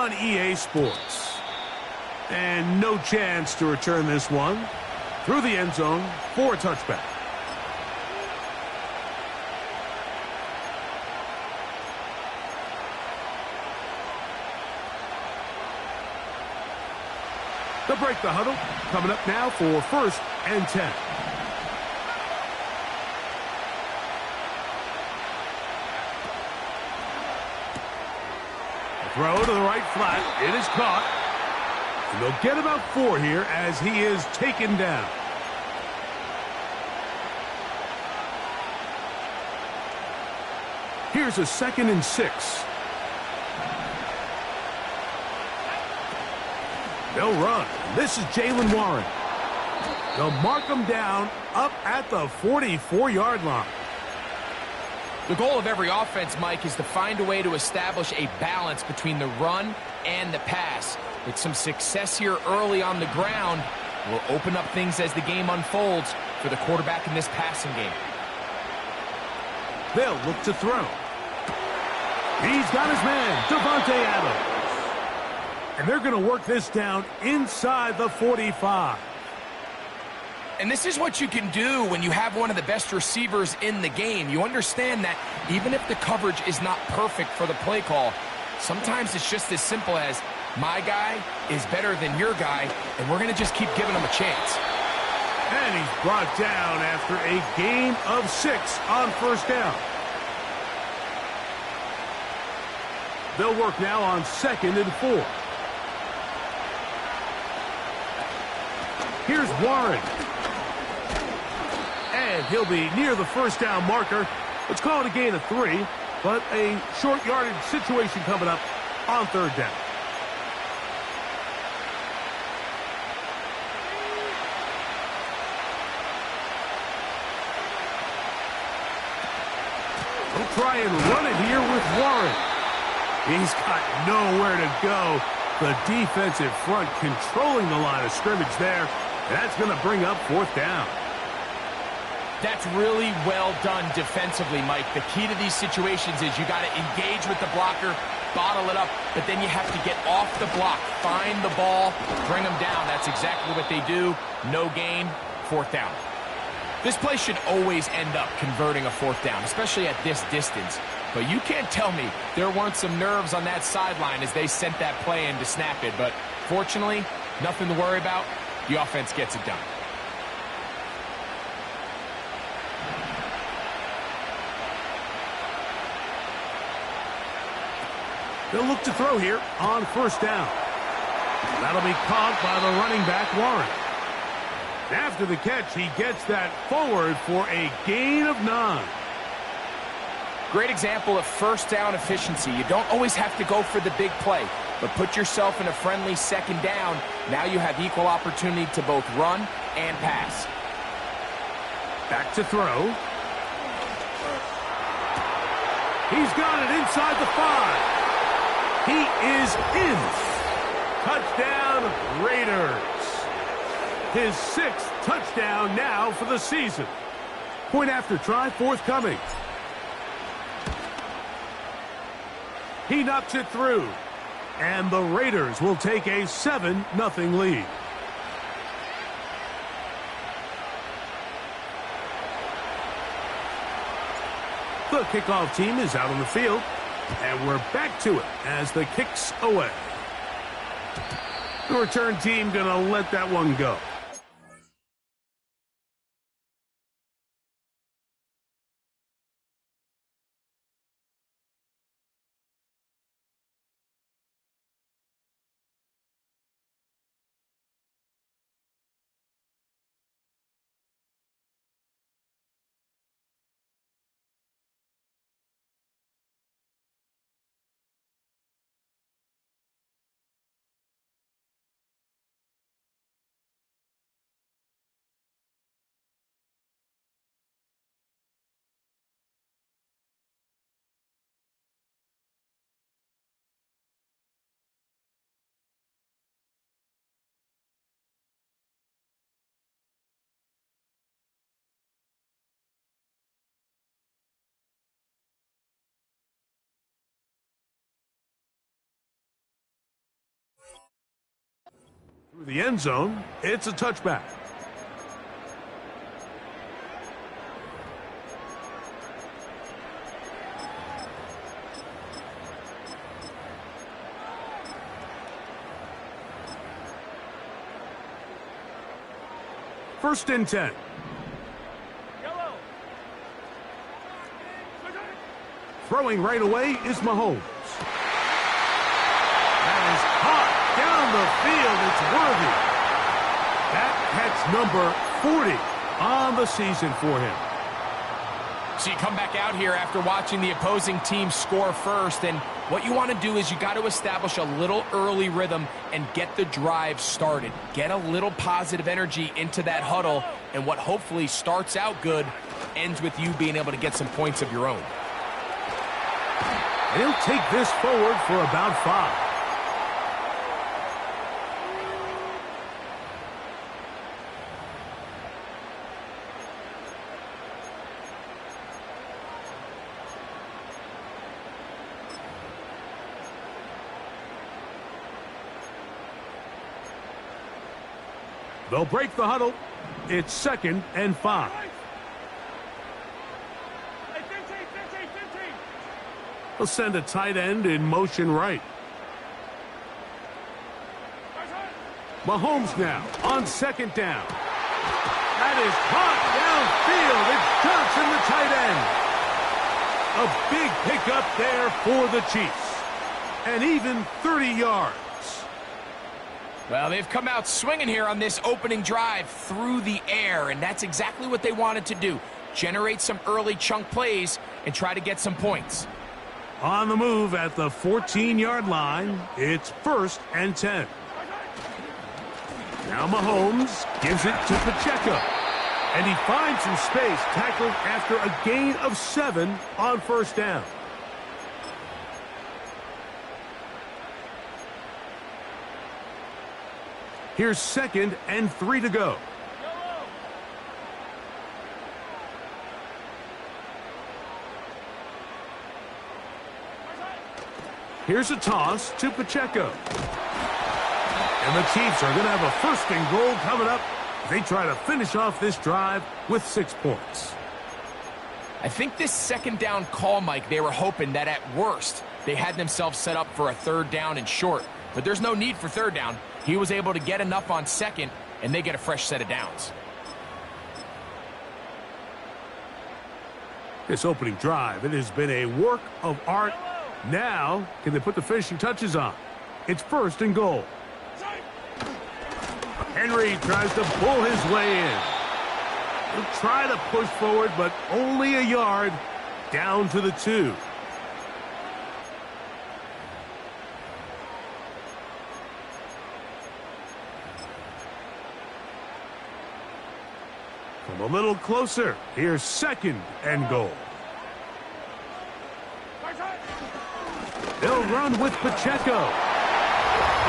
on EA Sports. And no chance to return this one through the end zone for a touchback. They'll break the huddle. Coming up now for 1st and 10. Throw to the right flat. It is caught. And they'll get about 4 here as he is taken down. Here's a 2nd and 6. They'll run. This is Jaylen Warren. They'll mark him down up at the 44-yard line. The goal of every offense, Mike, is to find a way to establish a balance between the run and the pass. With some success here early on the ground, will open up things as the game unfolds for the quarterback in this passing game. They'll look to throw. He's got his man, Devontae Adams. And they're going to work this down inside the 45. And this is what you can do when you have one of the best receivers in the game. You understand that even if the coverage is not perfect for the play call, sometimes it's just as simple as, my guy is better than your guy, and we're going to just keep giving him a chance. And he's brought down after a gain of 6 on 1st down. They'll work now on 2nd and 4. Here's Warren. And he'll be near the 1st down marker. Let's call it a gain of 3, but a short yardage situation coming up on 3rd down. We'll try and run it here with Warren. He's got nowhere to go. The defensive front controlling the line of scrimmage there. That's going to bring up 4th down. That's really well done defensively, Mike. The key to these situations is you got to engage with the blocker, bottle it up, but then you have to get off the block, find the ball, bring them down. That's exactly what they do. No gain, 4th down. This play should always end up converting a 4th down, especially at this distance. But you can't tell me there weren't some nerves on that sideline as they sent that play in to snap it. But fortunately, nothing to worry about. The offense gets it done. They'll look to throw here on 1st down. That'll be caught by the running back, Warren. After the catch, he gets that forward for a gain of 9. Great example of 1st down efficiency. You don't always have to go for the big play, but put yourself in a friendly 2nd down. Now you have equal opportunity to both run and pass. Back to throw. He's got it inside the 5. He is in. Touchdown, Raiders. His 6th touchdown now for the season. Point after try forthcoming. He knocks it through. And the Raiders will take a 7-0 lead. The kickoff team is out on the field. And we're back to it as the kick's away. The return team going to let that one go. Through the end zone, it's a touchback. First and 10. Throwing right away is Mahomes. That is caught down the field. It's worthy. That catch number 40 on the season for him. So you come back out here after watching the opposing team score first, and what you want to do is you got to establish a little early rhythm and get the drive started. Get a little positive energy into that huddle, and what hopefully starts out good ends with you being able to get some points of your own. And he'll take this forward for about 5. They'll break the huddle. It's 2nd and 5. They'll send a tight end in motion right. Mahomes now on 2nd down. That is caught downfield. It's Johnson, the tight end. A big pickup there for the Chiefs. And even 30 yards. Well, they've come out swinging here on this opening drive through the air, and that's exactly what they wanted to do. Generate some early chunk plays and try to get some points. On the move at the 14-yard line, it's 1st and 10. Now Mahomes gives it to Pacheco. And he finds some space, tackled after a gain of 7 on 1st down. Here's 2nd and 3 to go. Here's a toss to Pacheco. And the Chiefs are going to have a 1st and goal coming up. They try to finish off this drive with 6 points. I think this 2nd down call, Mike, they were hoping that at worst they had themselves set up for a 3rd down and short. But there's no need for 3rd down. He was able to get enough on 2nd, and they get a fresh set of downs. This opening drive, it has been a work of art. Now, can they put the finishing touches on? It's 1st and goal. Henry tries to pull his way in. He'll try to push forward, but only a yard down to the 2. From a little closer, here's 2nd and goal. They'll run with Pacheco.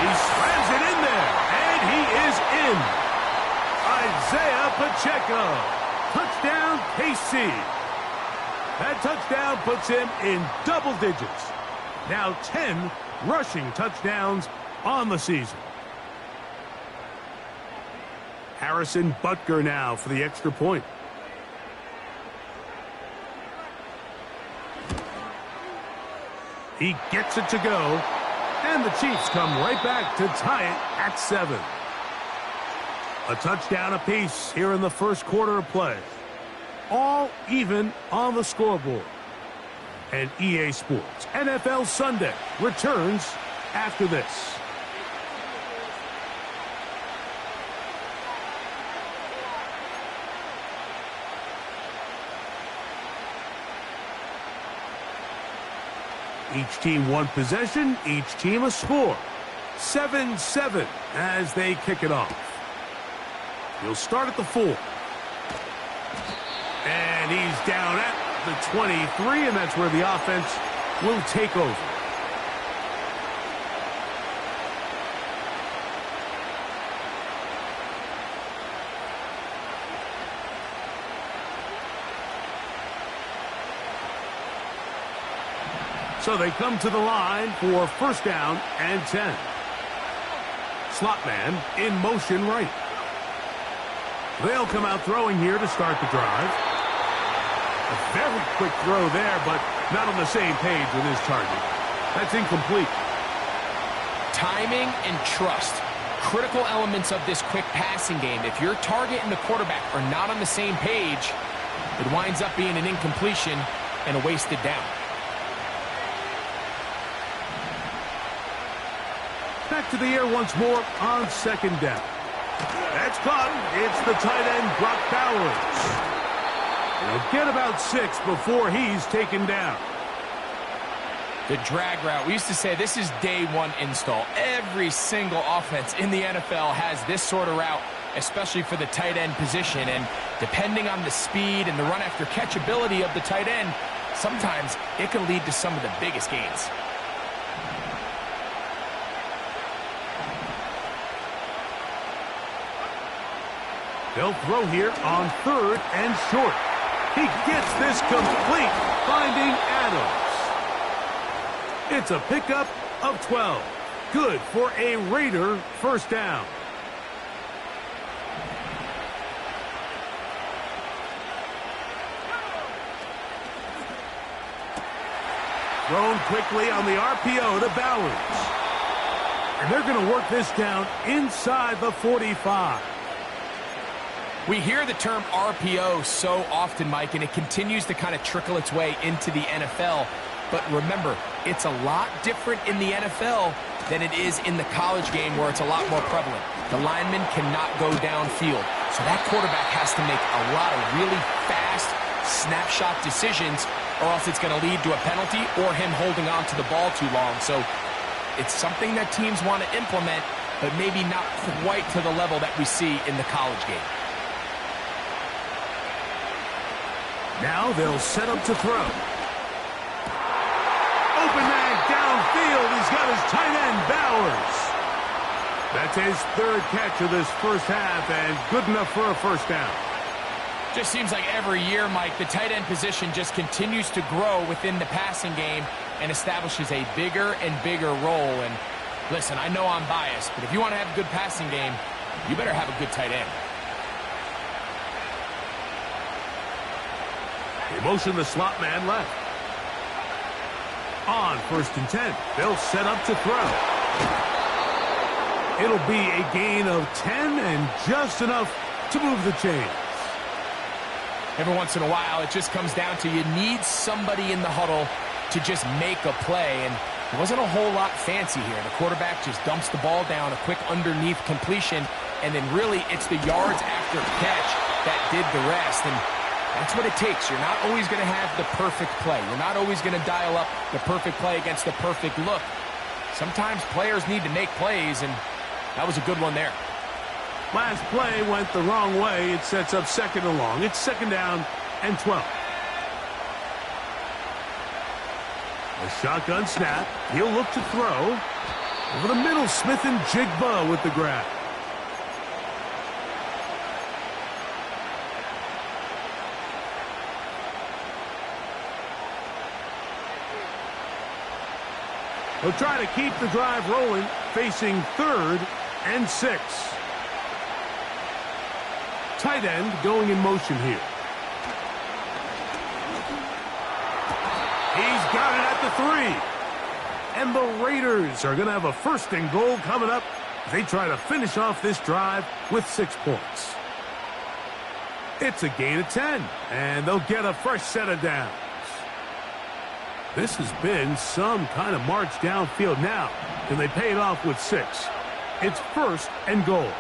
He slams it in there, and he is in. Isaiah Pacheco. Touchdown, KC. That touchdown puts him in double digits. Now 10 rushing touchdowns on the season. Harrison Butker now for the extra point. He gets it to go, and the Chiefs come right back to tie it at 7. A touchdown apiece here in the first quarter of play. All even on the scoreboard. And EA Sports NFL Sunday returns after this. Each team one possession, each team a score. 7-7 as they kick it off. He'll start at the 4. And he's down at the 23, and that's where the offense will take over. So they come to the line for 1st down and 10. Slot man in motion right. They'll come out throwing here to start the drive. A very quick throw there, but not on the same page with his target. That's incomplete. Timing and trust, critical elements of this quick passing game. If your target and the quarterback are not on the same page, it winds up being an incompletion and a wasted down. Back to the air once more on second down. That's caught. It's the tight end, Brock Bowers. He'll get about 6 before he's taken down. The drag route. We used to say this is day one install. Every single offense in the NFL has this sort of route, especially for the tight end position. And depending on the speed and the run after catch ability of the tight end, sometimes it can lead to some of the biggest gains. They'll throw here on 3rd and short. He gets this complete, finding Adams. It's a pickup of 12. Good for a Raider first down. Thrown quickly on the RPO to Bowers. And they're going to work this down inside the 45. We hear the term RPO so often, Mike, and it continues to kind of trickle its way into the NFL. But remember, it's a lot different in the NFL than it is in the college game where it's a lot more prevalent. The lineman cannot go downfield. So that quarterback has to make a lot of really fast snapshot decisions, or else it's going to lead to a penalty or him holding on to the ball too long. So it's something that teams want to implement, but maybe not quite to the level that we see in the college game. Now they'll set up to throw. Open man downfield. He's got his tight end, Bowers. That's his 3rd catch of this first half, and good enough for a first down. Just seems like every year, Mike, the tight end position just continues to grow within the passing game and establishes a bigger and bigger role. And listen, I know I'm biased, but if you want to have a good passing game, you better have a good tight end. They motion the slot man left. On 1st and 10, they'll set up to throw. It'll be a gain of 10 and just enough to move the chains. Every once in a while, it just comes down to you need somebody in the huddle to just make a play, and it wasn't a whole lot fancy here. The quarterback just dumps the ball down, a quick underneath completion, and then really it's the yards after catch that did the rest. And that's what it takes. You're not always going to have the perfect play. You're not always going to dial up the perfect play against the perfect look. Sometimes players need to make plays, and that was a good one there. Last play went the wrong way. It sets up 2nd and long. It's 2nd down and 12. A shotgun snap. He'll look to throw. Over the middle, Smith and Jigba with the grab. He'll try to keep the drive rolling, facing 3rd and 6. Tight end going in motion here. He's got it at the 3. And the Raiders are going to have a 1st and goal coming up as they try to finish off this drive with 6 points. It's a gain of 10, and they'll get a fresh set of downs. This has been some kind of march downfield now, and they pay it off with 6. It's 1st and goal.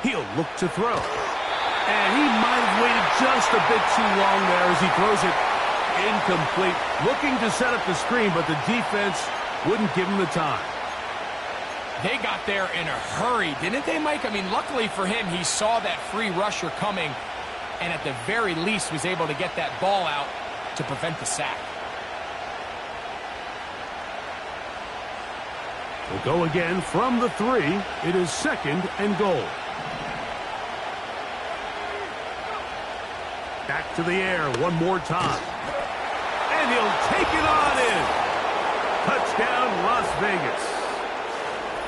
He'll look to throw. And he might have waited just a bit too long there as he throws it incomplete. Looking to set up the screen, but the defense wouldn't give him the time. They got there in a hurry, didn't they, Mike? I mean, luckily for him, he saw that free rusher coming, and at the very least was able to get that ball out to prevent the sack. We'll go again from the 3. It is 2nd and goal. Back to the air one more time. And he'll take it on in. Touchdown, Las Vegas.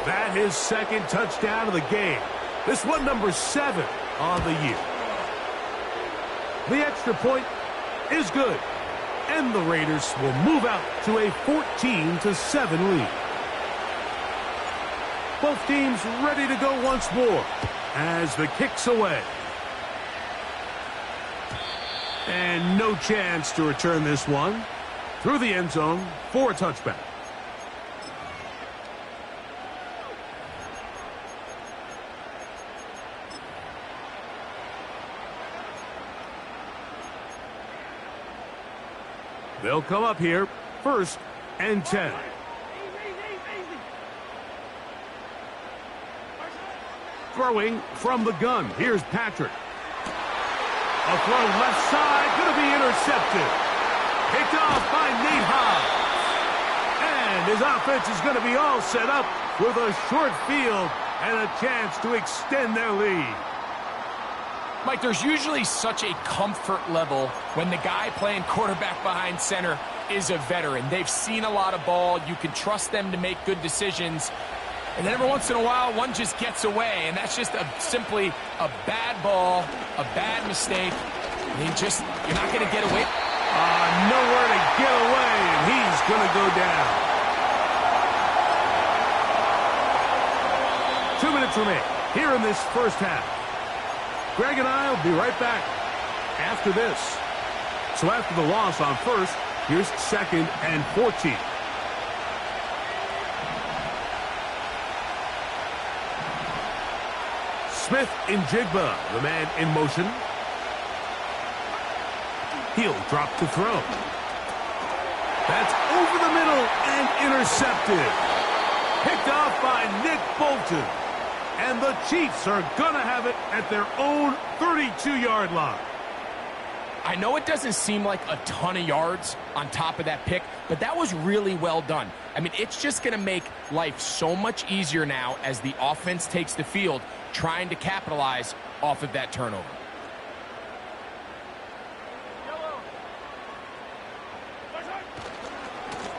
That his second touchdown of the game. This one number 7 on the year. The extra point is good. And the Raiders will move out to a 14-7 lead. Both teams ready to go once more as the kick's away. And no chance to return this one through the end zone for a touchback. They'll come up here, 1st and 10. Throwing from the gun. Here's Patrick. A throw left side, going to be intercepted. Picked off by Nate Hobbs. And his offense is going to be all set up with a short field and a chance to extend their lead. Mike, there's usually such a comfort level when the guy playing quarterback behind center is a veteran. They've seen a lot of ball. You can trust them to make good decisions. And then every once in a while, one just gets away, and that's just simply a bad ball, a bad mistake. You're not going to get away. Nowhere to get away, and he's going to go down. 2 minutes remain here in this first half. Greg and I will be right back after this. So after the loss on 1st, here's 2nd and 14. Nfgl, the man in motion. He'll drop to throw. That's over the middle and intercepted. Picked off by Nick Bolton. And the Chiefs are going to have it at their own 32-yard line. I know it doesn't seem like a ton of yards on top of that pick, but that was really well done. I mean, it's just going to make life so much easier now as the offense takes the field, trying to capitalize off of that turnover.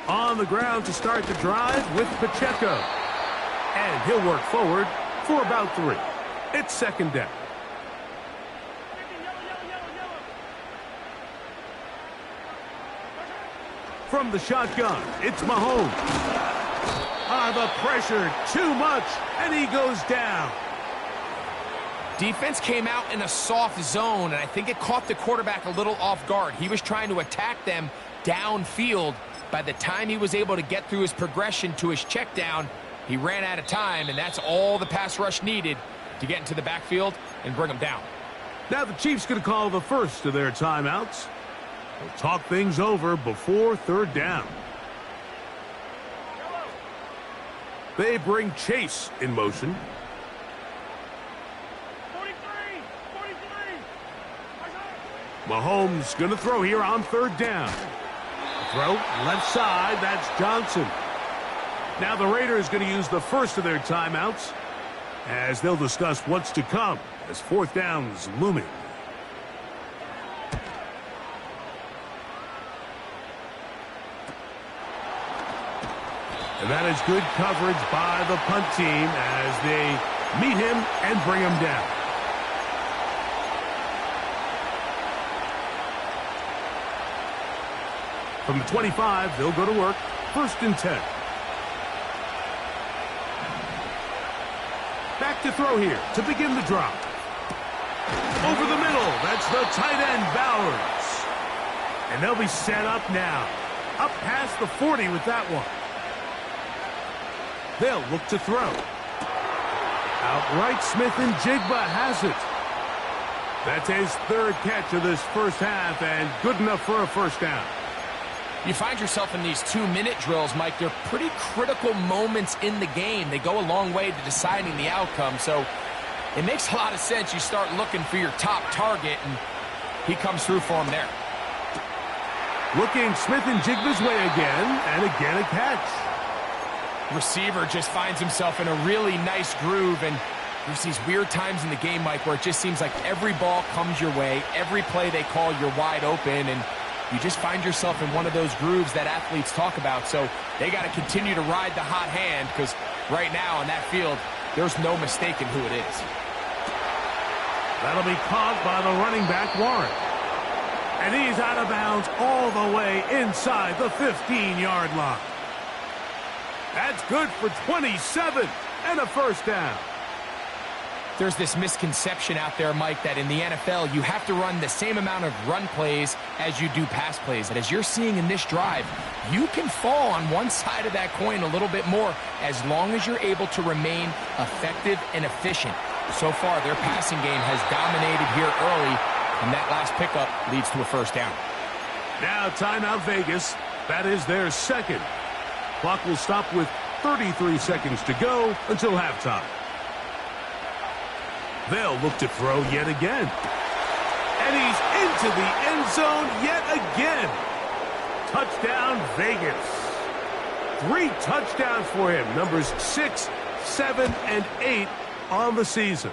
On the ground to start the drive with Pacheco. And he'll work forward for about 3. It's 2nd down. From the shotgun, it's Mahomes. The pressure, too much, and he goes down. Defense came out in a soft zone, and I think it caught the quarterback a little off guard. He was trying to attack them downfield. By the time he was able to get through his progression to his check down, he ran out of time, and that's all the pass rush needed to get into the backfield and bring him down. Now the Chiefs going to call the first of their timeouts. They'll talk things over before 3rd down. They bring Chase in motion. 43. Mahomes going to throw here on 3rd down. Throw left side, that's Johnson. Now the Raiders going to use the first of their timeouts as they'll discuss what's to come as 4th down's looming. And that is good coverage by the punt team as they meet him and bring him down. From the 25, they'll go to work. 1st and 10. Back to throw here to begin the drop. Over the middle, that's the tight end, Bowers. And they'll be set up now. Up past the 40 with that one. They'll look to throw. Outright, Nfgl has it. That's his 3rd catch of this first half and good enough for a 1st down. You find yourself in these 2-minute drills, Mike. They're pretty critical moments in the game. They go a long way to deciding the outcome. So it makes a lot of sense. You start looking for your top target, and he comes through for him there. Looking Nfgl's way again, and again a catch. Receiver just finds himself in a really nice groove, and there's these weird times in the game, Mike, where it just seems like every ball comes your way. Every play they call, you're wide open, and you just find yourself in one of those grooves that athletes talk about. So they got to continue to ride the hot hand, because right now on that field, there's no mistaking who it is. That'll be caught by the running back, Warren. And he's out of bounds all the way inside the 15-yard line. That's good for 27 and a first down. There's this misconception out there, Mike, that in the NFL, you have to run the same amount of run plays as you do pass plays. And as you're seeing in this drive, you can fall on one side of that coin a little bit more as long as you're able to remain effective and efficient. So far, their passing game has dominated here early, and that last pickup leads to a first down. Now timeout Vegas. That is their second. Clock will stop with 33 seconds to go until halftime. They'll look to throw yet again. And he's into the end zone yet again. Touchdown Vegas. 3 touchdowns for him. Numbers 6, 7, and 8 on the season.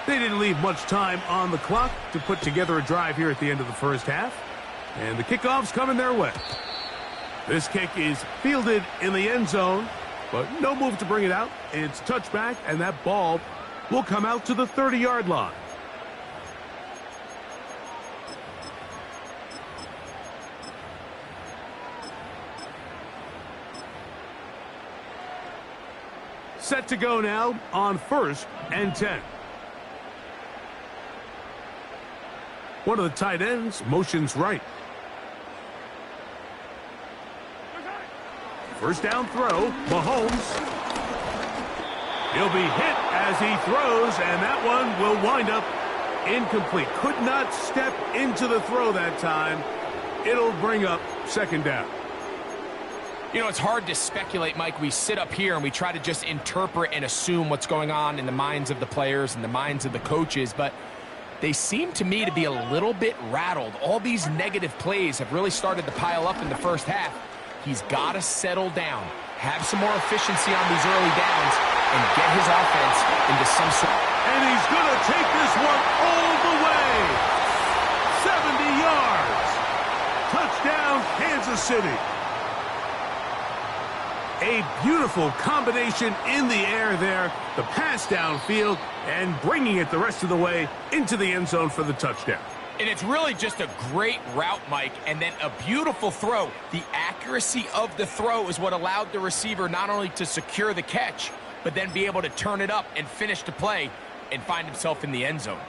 They didn't leave much time on the clock to put together a drive here at the end of the first half. And the kickoff's coming their way. This kick is fielded in the end zone, but no move to bring it out. It's touchback, and that ball will come out to the 30-yard line. Set to go now on 1st and 10. One of the tight ends motions right. First down throw, Mahomes. He'll be hit as he throws, and that one will wind up incomplete. Could not step into the throw that time. It'll bring up second down. You know, it's hard to speculate, Mike. We sit up here and we try to just interpret and assume what's going on in the minds of the players and the minds of the coaches, but they seem to me to be a little bit rattled. All these negative plays have really started to pile up in the first half. He's got to settle down, have some more efficiency on these early downs, and get his offense into some sort. And he's going to take this one all the way. 70 yards. Touchdown, Kansas City. A beautiful combination in the air there. The pass downfield and bringing it the rest of the way into the end zone for the touchdown. And it's really just a great route, Mike, and then a beautiful throw. The accuracy of the throw is what allowed the receiver not only to secure the catch, but then be able to turn it up and finish the play and find himself in the end zone.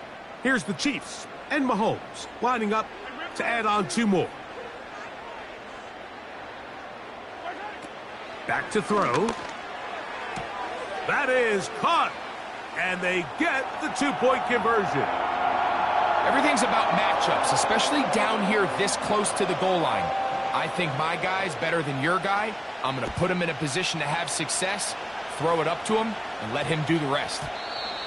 Here's the Chiefs and Mahomes lining up to add on 2 more. Back to throw. That is caught. And they get the 2-point conversion. Everything's about matchups, especially down here this close to the goal line. I think my guy's better than your guy. I'm going to put him in a position to have success, throw it up to him, and let him do the rest.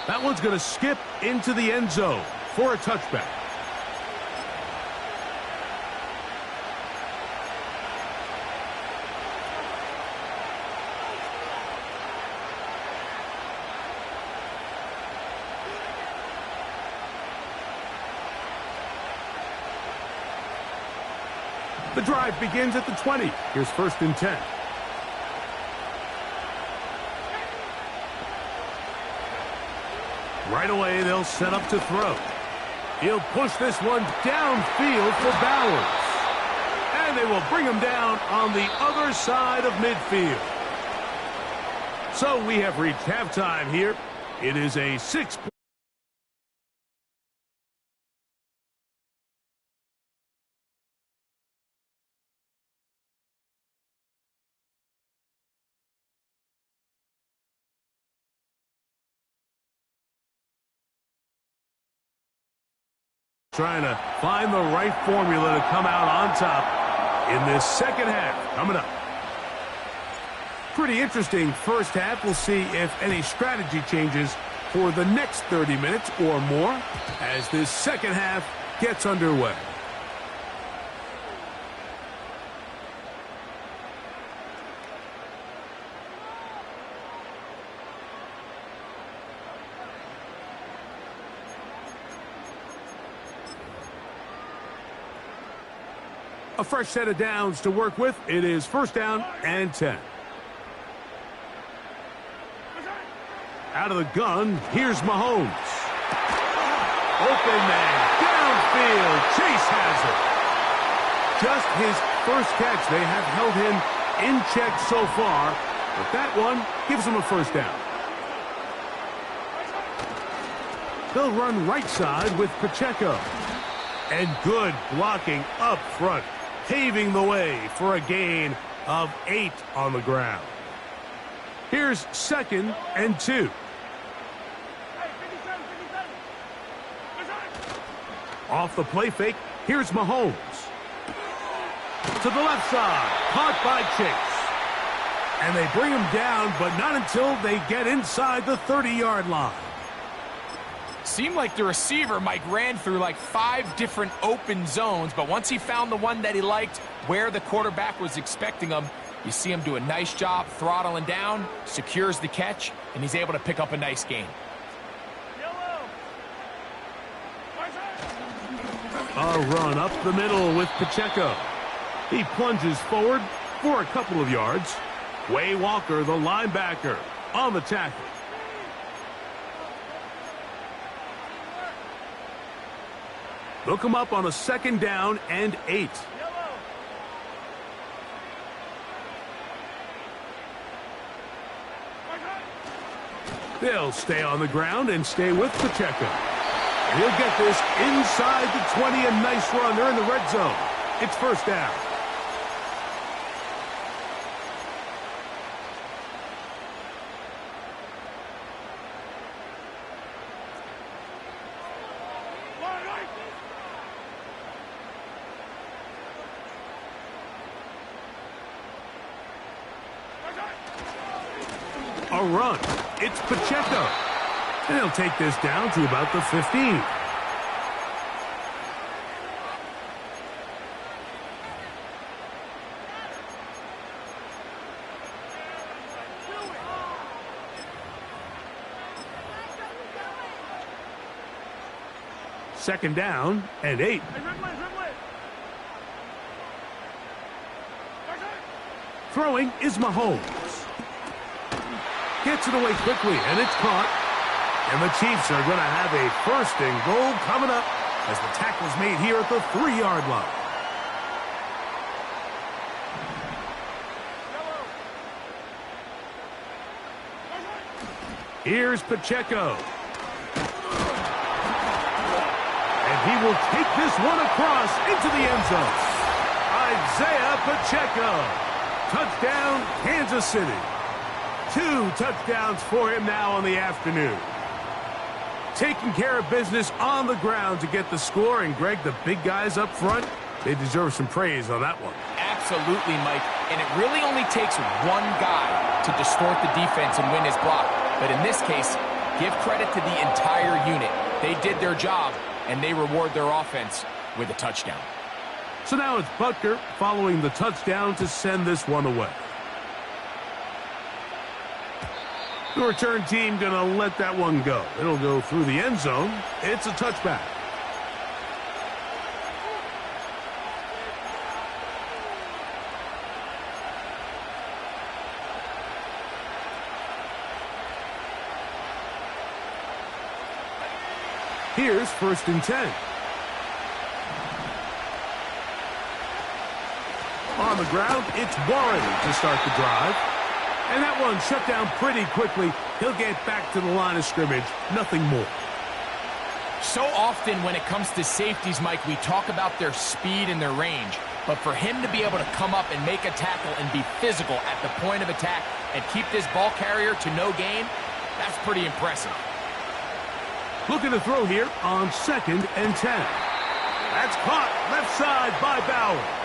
That one's going to skip into the end zone for a touchback. The drive begins at the 20. Here's 1st and 10. Right away, they'll set up to throw. He'll push this one downfield for Bowers. And they will bring him down on the other side of midfield. So we have reached halftime here. It is a 6-point. Trying to find the right formula to come out on top in this second half. Coming up. Pretty interesting first half. We'll see if any strategy changes for the next 30 minutes or more as this second half gets underway. A fresh set of downs to work with. It is first down and 10. Out of the gun, here's Mahomes. Open man, downfield, Chase has it. Just his first catch. They have held him in check so far, but that one gives him a first down. They'll run right side with Pacheco. And good blocking up front, paving the way for a gain of 8 on the ground. Here's second and 2. Off the play fake, here's Mahomes. To the left side, caught by Chase. And they bring him down, but not until they get inside the 30-yard line. Seemed like the receiver, Mike, ran through like 5 different open zones, but once he found the one that he liked, where the quarterback was expecting him, you see him do a nice job throttling down, secures the catch, and he's able to pick up a nice gain. A run up the middle with Pacheco. He plunges forward for a couple of yards. Way Walker, the linebacker, on the tackle. They'll come up on a second down and 8. They'll stay on the ground and stay with Pacheco. And he'll get this inside the 20. A nice run. They're in the red zone. It's first down. A run. It's Pacheco. And he'll take this down to about the 15. Second down and 8. Throwing is Mahomes. Gets it away quickly, and it's caught. And the Chiefs are going to have a first and goal coming up as the tackle's made here at the 3-yard line. Here's Pacheco. And he will take this one across into the end zone. Isaiah Pacheco. Touchdown, Kansas City. 2 touchdowns for him now on the afternoon. Taking care of business on the ground to get the score. And, Greg, the big guys up front, they deserve some praise on that one. Absolutely, Mike. And it really only takes one guy to distort the defense and win his block. But in this case, give credit to the entire unit. They did their job, and they reward their offense with a touchdown. So now it's Butker following the touchdown to send this one away. The return team going to let that one go. It'll go through the end zone. It's a touchback. Here's first and 10. On the ground, it's Warren to start the drive. And that one shut down pretty quickly. He'll get back to the line of scrimmage. Nothing more. So often when it comes to safeties, Mike, we talk about their speed and their range. But for him to be able to come up and make a tackle and be physical at the point of attack and keep this ball carrier to no gain, that's pretty impressive. Looking to throw here on second and 10. That's caught left side by Bowers.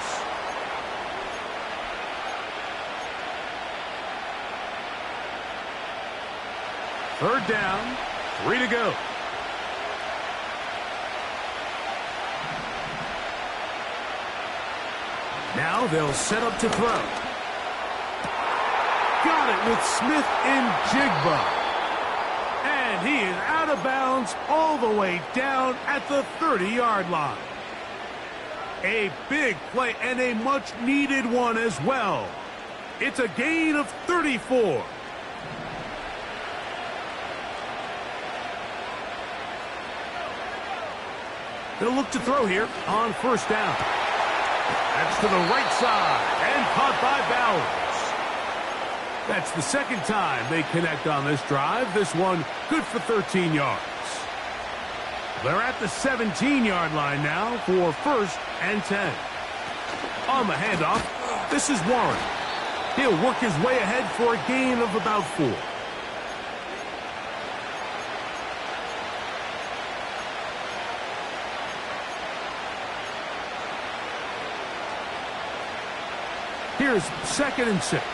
Third down, 3 to go. Now they'll set up to throw. Got it with Smith and Jigba. And he is out of bounds all the way down at the 30-yard line. A big play and a much-needed one as well. It's a gain of 34. They'll look to throw here on first down. That's to the right side and caught by Bowers. That's the second time they connect on this drive. This one good for 13 yards. They're at the 17-yard line now for first and 10. On the handoff, this is Warren. He'll work his way ahead for a gain of about 4. Here's 2nd and 6.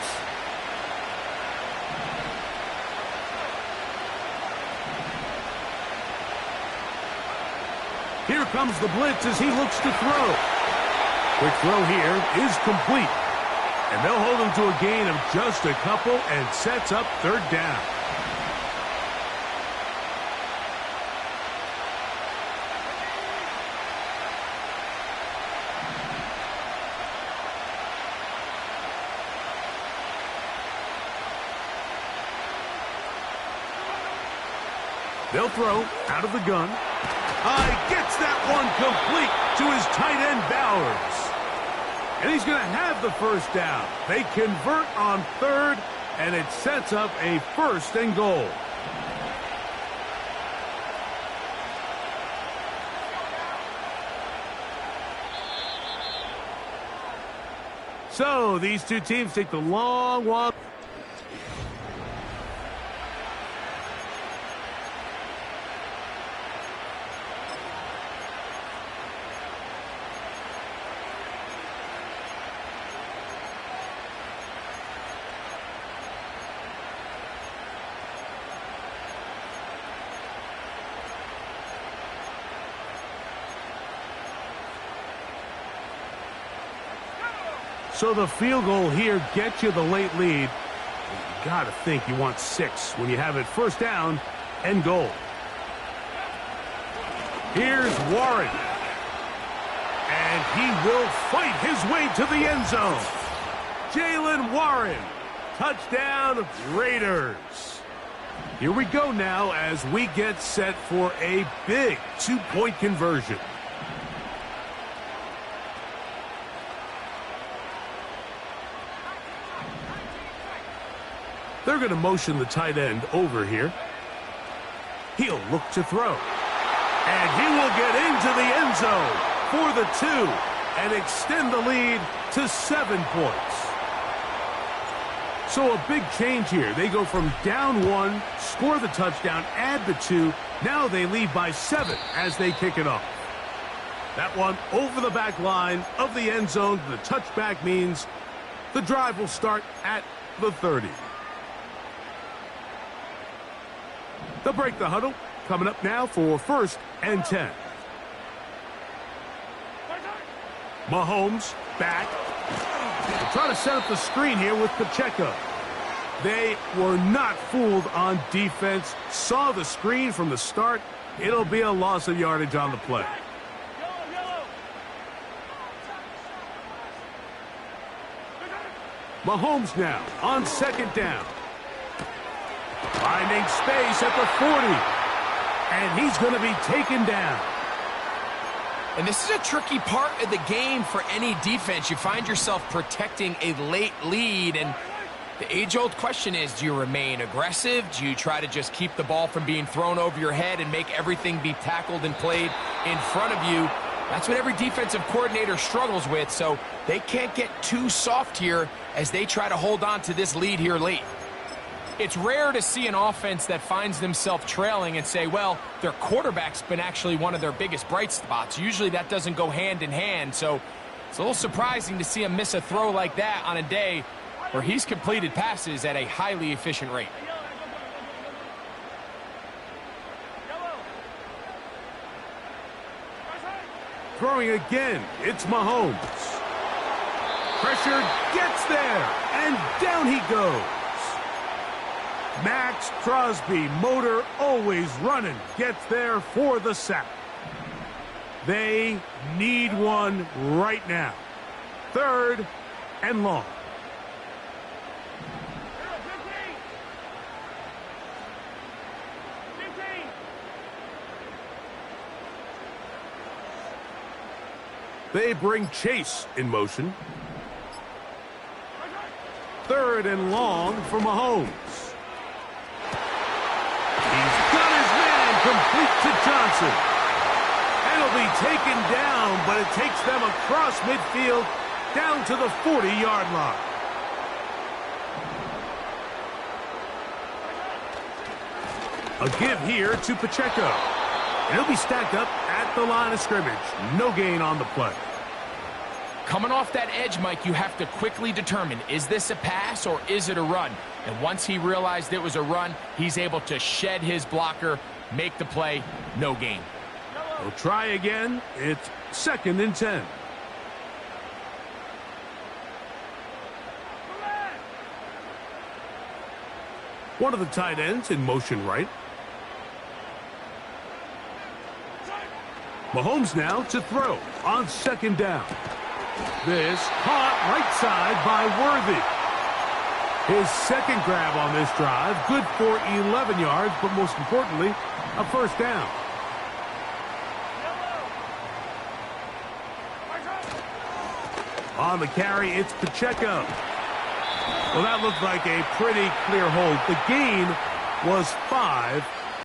Here comes the blitz as he looks to throw. Quick throw here is complete. And they'll hold him to a gain of just a couple and sets up 3rd down. They'll throw out of the gun. Gets that one complete to his tight end, Bowers. And he's going to have the first down. They convert on 3rd, and it sets up a 1st and goal. So these two teams take the long walk. So the field goal here gets you the late lead. You got to think you want 6 when you have it first down and goal. Here's Warren. And he will fight his way to the end zone. Jaylen Warren. Touchdown, Raiders. Here we go now as we get set for a big 2-point conversion. They're going to motion the tight end over here. He'll look to throw. And he will get into the end zone for the 2 and extend the lead to 7 points. So a big change here. They go from down 1, score the touchdown, add the 2. Now they lead by 7 as they kick it off. That one over the back line of the end zone. The touchback means the drive will start at the 30. They'll break the huddle. Coming up now for first and 10. Mahomes back. They'll try to set up the screen here with Pacheco. They were not fooled on defense. Saw the screen from the start. It'll be a loss of yardage on the play. Mahomes now on 2nd down. Finding space at the 40. And he's going to be taken down. And this is a tricky part of the game for any defense. You find yourself protecting a late lead, and the age-old question is, do you remain aggressive? Do you try to just keep the ball from being thrown over your head and make everything be tackled and played in front of you? That's what every defensive coordinator struggles with, so they can't get too soft here as they try to hold on to this lead here late. It's rare to see an offense that finds themselves trailing and say, well, their quarterback's been actually one of their biggest bright spots. Usually that doesn't go hand in hand, so it's a little surprising to see him miss a throw like that on a day where he's completed passes at a highly efficient rate. Throwing again, it's Mahomes. Pressure gets there, and down he goes. Max Crosby, motor always running, gets there for the sack. They need one right now. 3rd and long. They bring Chase in motion. 3rd and long for Mahomes. He's got his man complete to Johnson. And he'll be taken down, but it takes them across midfield down to the 40-yard line. A give here to Pacheco. And he'll be stacked up at the line of scrimmage. No gain on the play. Coming off that edge, Mike, you have to quickly determine, is this a pass or is it a run? And once he realized it was a run, he's able to shed his blocker, make the play, no gain. We'll try again. It's 2nd and 10. One of the tight ends in motion right. Mahomes now to throw on 2nd down. This caught right side by Worthy. His 2nd grab on this drive, good for 11 yards, but most importantly, a 1st down. On the carry, it's Pacheco. Well, that looked like a pretty clear hold. The gain was 5.